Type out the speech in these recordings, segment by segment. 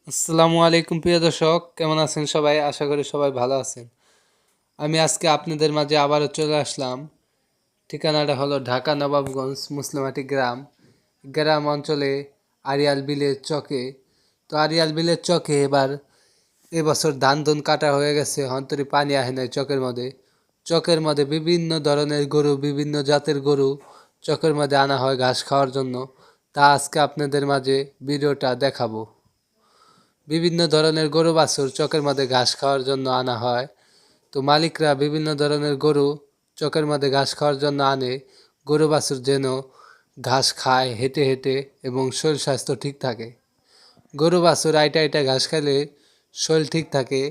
আসসালামু আলাইকুম প্রিয় দর্শক, কেমন আছেন সবাই? আশা করি সবাই ভালো আছেন। আমি আজকে আপনাদের মাঝে আবারও চলে আসলাম। ঠিকানাটা হলো ঢাকা নবাবগঞ্জ মুসলিমাটি গ্রাম। গ্রাম অঞ্চলে আড়িয়াল বিলের চকে। তো আড়িয়াল বিলের চকে এবছর ধান ধুন কাটা হয়ে গেছে, অন্তরে পানি আহে নাই চকের মধ্যে। চকের মধ্যে বিভিন্ন ধরনের গরু, বিভিন্ন জাতের গরু চকের মধ্যে আনা হয় ঘাস খাওয়ার জন্য। তা আজকে আপনাদের মাঝে ভিডিওটা দেখাবো। বিভিন্ন ধরনের গরু বাছুর চকের মধ্যে ঘাস খাওয়ার জন্য আনা হয়। তো মালিকরা বিভিন্ন ধরনের গরু চকের মধ্যে ঘাস খাওয়ার জন্য আনে, গরু বাছুর যেন ঘাস খায় হেঁটে হেঁটে এবং শরীর স্বাস্থ্য ঠিক থাকে। গরু বাছুর আইটা আইটা ঘাস খাইলে শরীর ঠিক থাকে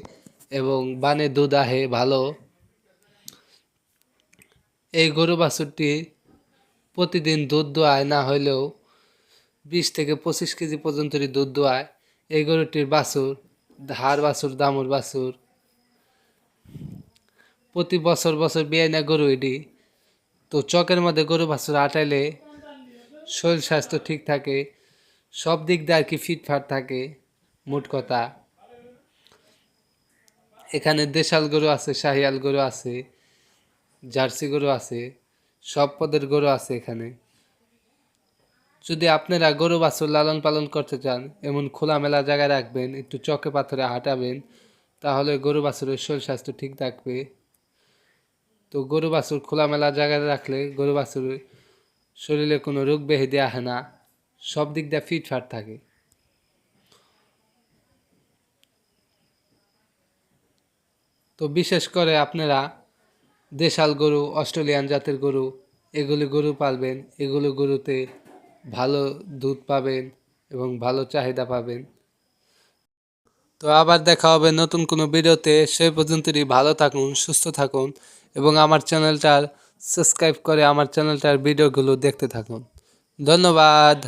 এবং বানে দুধ আহে ভালো। এই গরু বাছুরটি প্রতিদিন দুধ দোয়ায়, না হইলেও 20 থেকে 25 কেজি পর্যন্তই দুধ দোয়ায়। এই গরুটির বাছুর, হাড় বাছুর, দামুর বাছুর, প্রতি বছর বছর বিয়ে না গরু এটি। তো চকের মধ্যে গরু বাছুর আটাইলে শরীর স্বাস্থ্য ঠিক থাকে, সব দিক দিয়ে আর কি ফিটফাট থাকে। মোট কথা, এখানে দেশাল গরু আছে, শাহিয়াল গরু আছে, জার্সি গরু আছে, সব পদের গরু আছে এখানে। যদি আপনারা গরু বাছুর লালন পালন করতে চান, এমন খোলামেলা জায়গায় রাখবেন, একটু চকে পাথরে হাঁটাবেন, তাহলে গরু বাছুরের শরীর স্বাস্থ্য ঠিক থাকবে। তো গরু বাছুর খোলামেলা জায়গায় রাখলে গরু বাছুর শরীরে কোনো রোগ ব্যাধি আসে না, সব দিক দিয়ে ফিটফাট থাকে। তো বিশেষ করে আপনারা দেশাল গরু, অস্ট্রেলিয়ান জাতের গরু, এগুলি গরু পালবেন। এগুলো গরুতে ভালো দুধ পাবেন এবং ভালো চাহিদা পাবেন। তো আবার দেখা হবে নতুন কোনো ভিডিওতে। সেই পর্যন্তই ভালো থাকুন, সুস্থ থাকুন এবং আমার চ্যানেলটার সাবস্ক্রাইব করে আমার চ্যানেলটার ভিডিওগুলো দেখতে থাকুন। ধন্যবাদ।